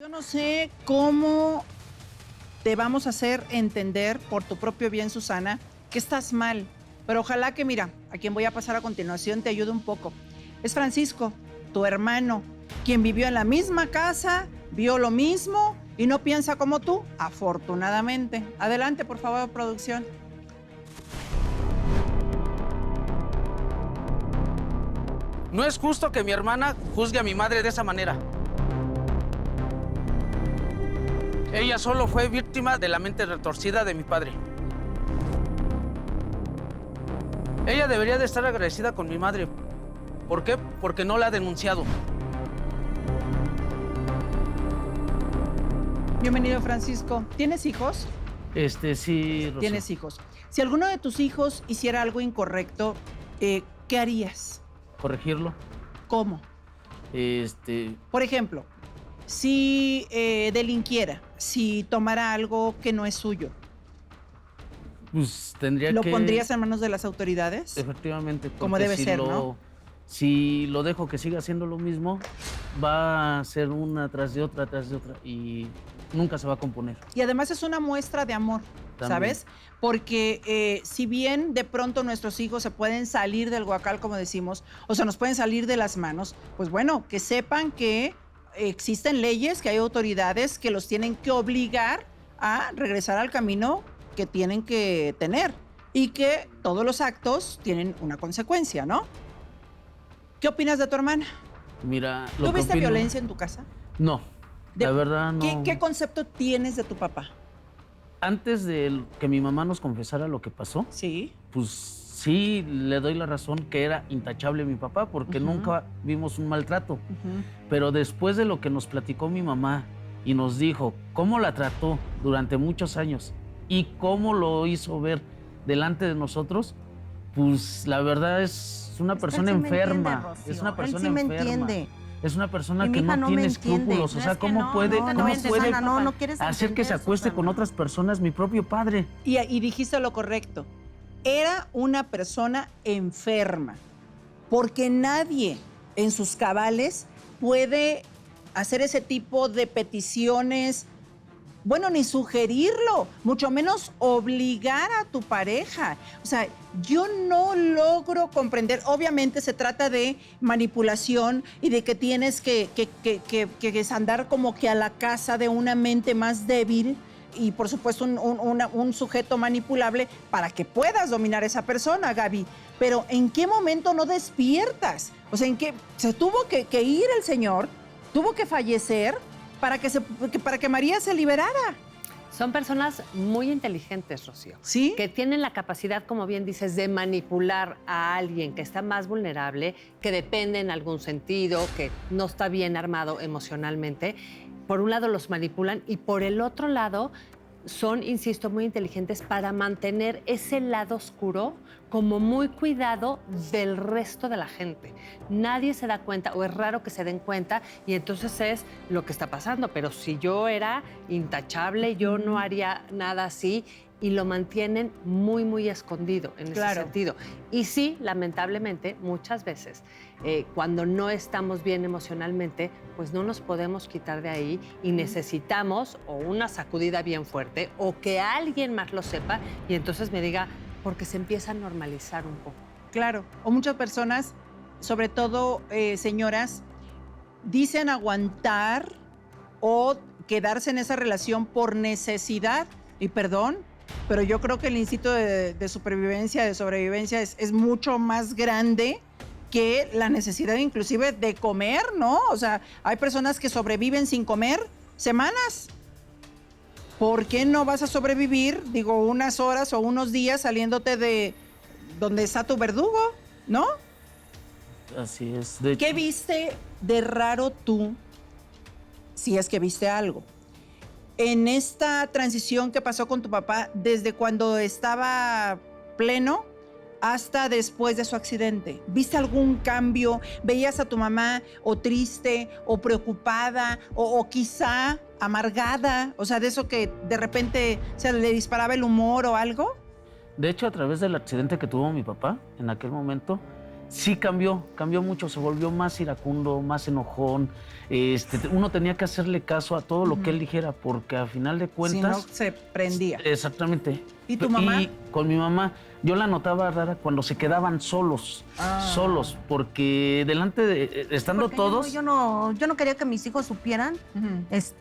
Yo no sé cómo te vamos a hacer entender por tu propio bien, Susana, que estás mal. Pero ojalá que, mira, a quien voy a pasar a continuación te ayude un poco. Es Francisco, tu hermano, quien vivió en la misma casa, vio lo mismo y no piensa como tú, afortunadamente. Adelante, por favor, producción. No es justo que mi hermana juzgue a mi madre de esa manera. Ella solo fue víctima de la mente retorcida de mi padre. Ella debería de estar agradecida con mi madre. ¿Por qué? Porque no la ha denunciado. Bienvenido, Francisco. ¿Tienes hijos? Sí, Rocío. Tienes hijos. Si alguno de tus hijos hiciera algo incorrecto, ¿qué harías? Corregirlo. ¿Cómo? Por ejemplo, si delinquiera, si tomara algo que no es suyo, Pues tendría ¿lo que... pondrías en manos de las autoridades? Efectivamente. Como porque debe ser, ¿no? Si lo dejo que siga haciendo lo mismo, va a ser una tras de otra, y nunca se va a componer. Y además es una muestra de amor, También. ¿sabes? Porque si bien de pronto nuestros hijos se pueden salir del guacal, como decimos, o se nos pueden salir de las manos, pues bueno, que sepan que existen leyes, que hay autoridades que los tienen que obligar a regresar al camino que tienen que tener y que todos los actos tienen una consecuencia, ¿no? ¿Qué opinas de tu hermana? Mira, lo que ¿Tuviste opino... violencia en tu casa? No, la verdad no. ¿Qué concepto tienes de tu papá? Antes de que mi mamá nos confesara lo que pasó, Sí. pues sí le doy la razón que era intachable mi papá, porque nunca vimos un maltrato. Pero después de lo que nos platicó mi mamá y nos dijo cómo la trató durante muchos años y cómo lo hizo ver delante de nosotros, pues la verdad es una persona enferma. Es una persona enferma. Él sí me entiende. Es una persona Y mi que hija no no me tiene entiende. escrúpulos. No, O sea, es que ¿cómo no, puede, no te cómo entiendes, puede Susana, no quieres hacer que se entender, acueste con Susana. otras personas, mi propio padre? Y dijiste lo correcto. Era una persona enferma. Porque nadie en sus cabales puede hacer ese tipo de peticiones, bueno, ni sugerirlo, mucho menos obligar a tu pareja. O sea, yo no logro comprender. Obviamente se trata de manipulación y de que tienes que andar como que a la casa de una mente más débil y, por supuesto, un sujeto manipulable para que puedas dominar a esa persona, Gaby. Pero ¿en qué momento no despiertas? O sea, ¿en qué? Se tuvo que ir el señor, tuvo que fallecer para que María se liberara. Son personas muy inteligentes, Rocío. ¿Sí? Que tienen la capacidad, como bien dices, de manipular a alguien que está más vulnerable, que depende en algún sentido, que no está bien armado emocionalmente. Por un lado los manipulan y por el otro lado son, insisto, muy inteligentes para mantener ese lado oscuro como muy cuidado del resto de la gente. Nadie se da cuenta, o es raro que se den cuenta, y entonces es lo que está pasando. Pero si yo era intachable, yo no haría nada así, y lo mantienen muy, muy escondido en ese sentido. Y sí, lamentablemente, muchas veces, cuando no estamos bien emocionalmente, pues no nos podemos quitar de ahí y necesitamos o una sacudida bien fuerte o que alguien más lo sepa y entonces me diga, porque se empieza a normalizar un poco. Claro. O muchas personas, sobre todo señoras, dicen aguantar o quedarse en esa relación por necesidad. Y perdón, pero yo creo que el instinto de supervivencia, de sobrevivencia es mucho más grande que la necesidad inclusive de comer, ¿no? O sea, hay personas que sobreviven sin comer semanas. ¿Por qué no vas a sobrevivir, digo, unas horas o unos días saliéndote de donde está tu verdugo, ¿no? Así es. De hecho, ¿Qué viste de raro tú, si es que viste algo, en esta transición que pasó con tu papá desde cuando estaba pleno hasta después de su accidente? ¿Viste algún cambio? ¿Veías a tu mamá o triste o preocupada o quizá amargada? O sea, de eso que de repente se le disparaba el humor o algo. de hecho, a través del accidente que tuvo mi papá en aquel momento, sí cambió mucho, se volvió más iracundo, más enojón. Uno tenía que hacerle caso a todo lo que él dijera, porque a final de cuentas... Si no, se prendía. Exactamente. ¿Y tu mamá? Y con mi mamá, yo la notaba rara cuando se quedaban solos, porque delante de, estando Porque todos... Yo no quería que mis hijos supieran,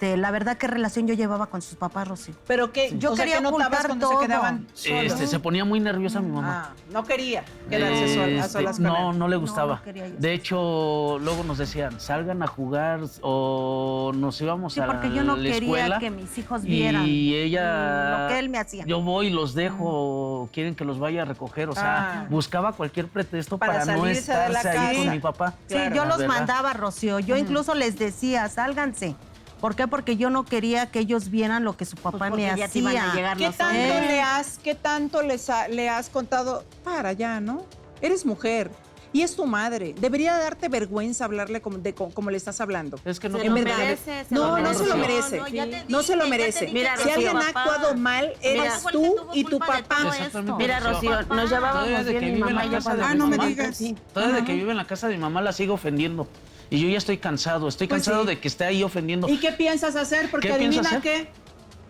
la verdad, qué relación yo llevaba con sus papás, Rocío. Pero que Yo quería ¿qué notabas ocultar cuando todo. se quedaban solos? se ponía muy nerviosa mi mamá. No quería quedarse a solas con él. No le gustaba. no quería yo. De hecho, luego nos decían, salgan a jugar o nos íbamos Sí, a la porque yo no escuela. quería que mis hijos vieran Y ella... lo que él me hacía. Yo voy y los dejo, quieren que los vaya a recoger. O sea, buscaba cualquier pretexto Para para no salirse de la estarse ahí casa. con mi papá. Sí, Claro. yo los ¿Verdad? mandaba, Rocío. Yo incluso les decía, sálganse. ¿Por qué? Porque yo no quería que ellos vieran lo que su papá me ya te iban hacía. a llegar ¿Qué los tanto, hombres. qué tanto le has contado? Para allá, ¿no? Eres mujer y es tu madre. Debería darte vergüenza hablarle como le estás hablando. Es que no... Se En lo verdad. merece, se No, lo no se lo merece. merece. No, ya te No se lo dije, ya te merece. dije Mira, Si Rocío, alguien ha papá. actuado mal, eres Mira, fue el que tú tuvo y tu culpa de papá. todo Exactamente. esto. Mira, Rocío, nos llevábamos Todavía de bien que mi vive en mamá la y yo casa de cuando mi no me mamá. digas. Sí. Todavía de que vive en la casa de mi mamá la sigue ofendiendo. Y yo ya estoy cansado. Estoy cansado sí. de que esté ahí ofendiendo. ¿Y qué piensas hacer? Porque ¿Qué pienso adivina hacer? qué.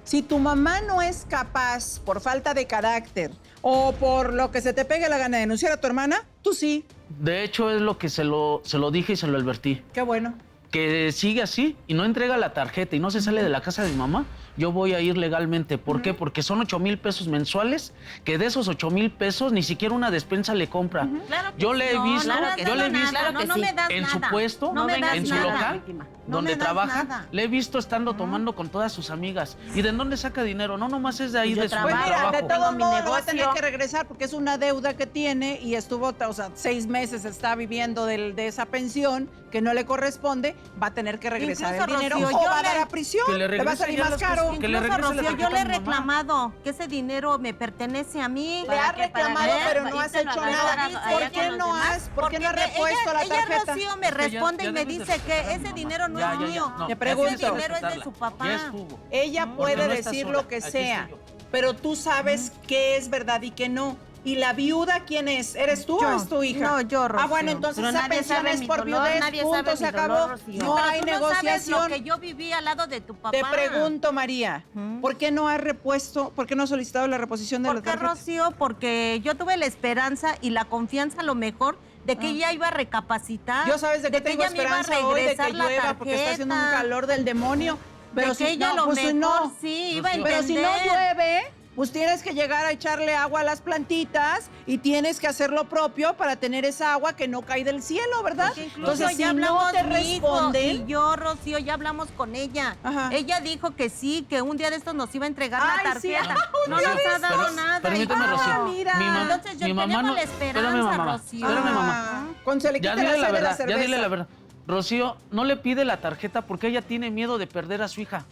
Si tu mamá no es capaz, por falta de carácter o por lo que se te pegue la gana de denunciar a tu hermana, tú sí. De hecho, es lo que se lo dije y se lo advertí. Qué bueno. Que sigue así y no entrega la tarjeta y no se sale de la casa de mi mamá, yo voy a ir legalmente. ¿Por qué? Porque son 8,000 pesos mensuales, que de esos 8,000 pesos ni siquiera una despensa le compra. Claro que Yo le he no, visto, claro que yo le he no, visto nada, no, no me das en su nada. puesto, No me das en su nada. local, No donde me das trabaja, nada. le he visto estando tomando con todas sus amigas. ¿Y de dónde saca dinero? No, nomás es de ahí, Yo de su trabajo. Pues mira, de trabajo. todos Tengo mi modos lo va a tener negocio. que regresar porque es una deuda que tiene y estuvo, 6 meses está viviendo de esa pensión que no le corresponde, va a tener que regresar Incluso, el dinero Rocío, o yo va a dar le- a prisión, Que le le va a regrese salir ya más las caro. cosas. Que le Incluso, regrese la Rocío, yo tarjeta le he a mi mamá. reclamado que ese dinero me pertenece a mí. Le has ¿Para qué? ¿Para reclamado, qué? pero no has Pedírselo hecho a la nada. otra, ¿Por allá qué con los no demás. has, por qué no has Porque repuesto la ella, tarjeta? Rocío, me Es que ya- responde ya y me debes de dice que respetar a ese mi dinero no mamá. es mío. No, Te ya pregunto. tienes que Ese dinero es de respetarla. su papá. Ya estuvo. Ella Porque puede no está decir sola. lo que Aquí sea, estoy yo. pero tú sabes qué es verdad y qué no. ¿Y la viuda quién es? ¿Eres tú Yo. o es tu hija? No, yo, Rocío. Ah, bueno, entonces Pero esa nadie pensión sabe es mi por dolor, viudez, nadie punto, sabe se mi acabó. dolor, Rocío. No Pero hay tú no sabes negociación. lo que yo viví al lado de tu papá. Te pregunto, María, ¿por qué no has repuesto, por qué no has solicitado la reposición de ¿Por la qué, tarjeta? Rocío? Porque yo tuve la esperanza y la confianza a lo mejor de que ella iba a recapacitar. Yo sabes de qué tengo ella me iba a esperanza hoy de que regresar la llueva porque está haciendo un tarjeta. calor del demonio. Pero De si que ella no, lo pues si mejor no. sí iba a Rocío. Pero entender. si no llueve, pues tienes que llegar a echarle agua a las plantitas y tienes que hacer lo propio para tener esa agua que no cae del cielo, ¿verdad? Porque incluso Entonces, si ya no hablamos te mi hijo responden, y yo, Rocío, ya hablamos con ella. Ajá. Ella dijo que sí, que un día de estos nos iba a entregar Ay, la sí, tarjeta. un No día nos de ha dado Pero- nada. permíteme, hijo. Rocío. mira. Entonces yo mi mamá teníamos no- la espérame, esperanza, mamá. Rocío. Espérame, mamá. Cuando se le Ya quite dile la la sed de verdad, ya cerveza. dile la verdad. Rocío no le pide la tarjeta porque ella tiene miedo de perder a su hija.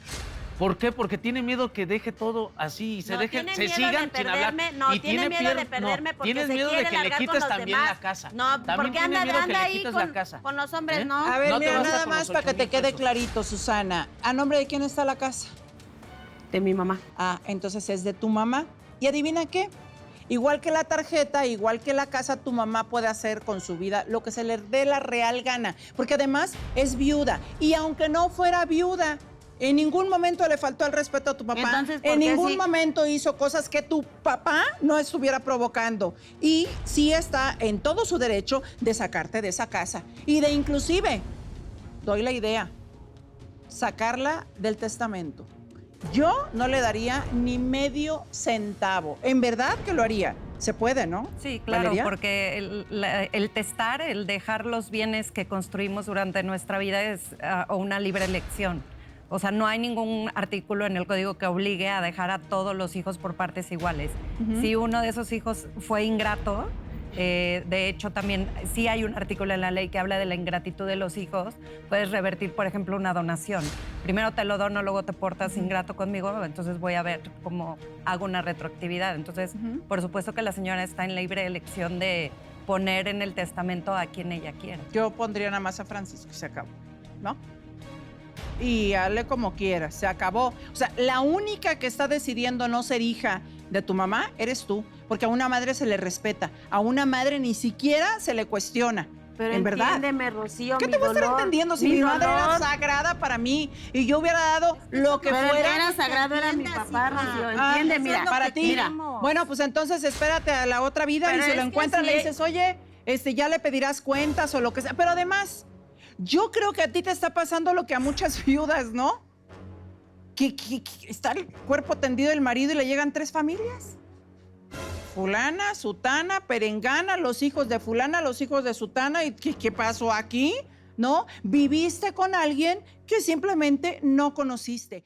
¿Por qué? Porque tiene miedo que deje todo así y se No, dejen, tiene se miedo sigan de sin hablar. perderme, no, Y tiene miedo de pier- perderme no, porque tienes se miedo de quiere que le largar quites con los también demás. la casa. No, También porque tiene anda, miedo que anda le ahí quites con, la casa. con los hombres, ¿Eh? ¿no? A ver, No te mira, basta nada con más los para que te 8,000 quede pesos. clarito, Susana. ¿A nombre de quién está la casa? De mi mamá. Ah, entonces es de tu mamá. ¿Y adivina qué? Igual que la tarjeta, igual que la casa, tu mamá puede hacer con su vida lo que se le dé la real gana. Porque además es viuda. Y aunque no fuera viuda, en ningún momento le faltó el respeto a tu papá. Entonces, ¿por en qué ningún sí? momento hizo cosas que tu papá no estuviera provocando. Y sí está en todo su derecho de sacarte de esa casa. Y de inclusive, doy la idea, sacarla del testamento. Yo no le daría ni medio centavo. En verdad que lo haría. Se puede, ¿no? Sí, claro, Valeria. porque el testar, el dejar los bienes que construimos durante nuestra vida es una libre elección. O sea, no hay ningún artículo en el código que obligue a dejar a todos los hijos por partes iguales. Si uno de esos hijos fue ingrato, de hecho también sí hay un artículo en la ley que habla de la ingratitud de los hijos, puedes revertir, por ejemplo, una donación. Primero te lo dono, luego te portas ingrato conmigo, entonces voy a ver cómo hago una retroactividad. Entonces, por supuesto que la señora está en libre elección de poner en el testamento a quien ella quiera. Yo pondría nada más a Francisco y se acabó, ¿no? Y hazle como quiera, se acabó. O sea, la única que está decidiendo no ser hija de tu mamá eres tú, porque a una madre se le respeta, a una madre ni siquiera se le cuestiona. Pero en verdad. entiéndeme, Rocío, ¿Qué mi te voy a estar dolor, entendiendo si mi madre era dolor? sagrada para mí y yo hubiera dado lo que Pero el que fuera? era sagrado era mi papá, Rocío. Ah, Entiende, eso mira. es lo para que ti. queremos. Bueno, pues entonces espérate a la otra vida Pero y si es lo que encuentras sí, le dices, oye, ya le pedirás cuentas o lo que sea. Pero además, yo creo que a ti te está pasando lo que a muchas viudas, ¿no? Que está el cuerpo tendido del marido y le llegan 3 familias. Fulana, sutana, perengana, los hijos de fulana, los hijos de sutana. ¿Y qué pasó aquí? ¿No? Viviste con alguien que simplemente no conociste.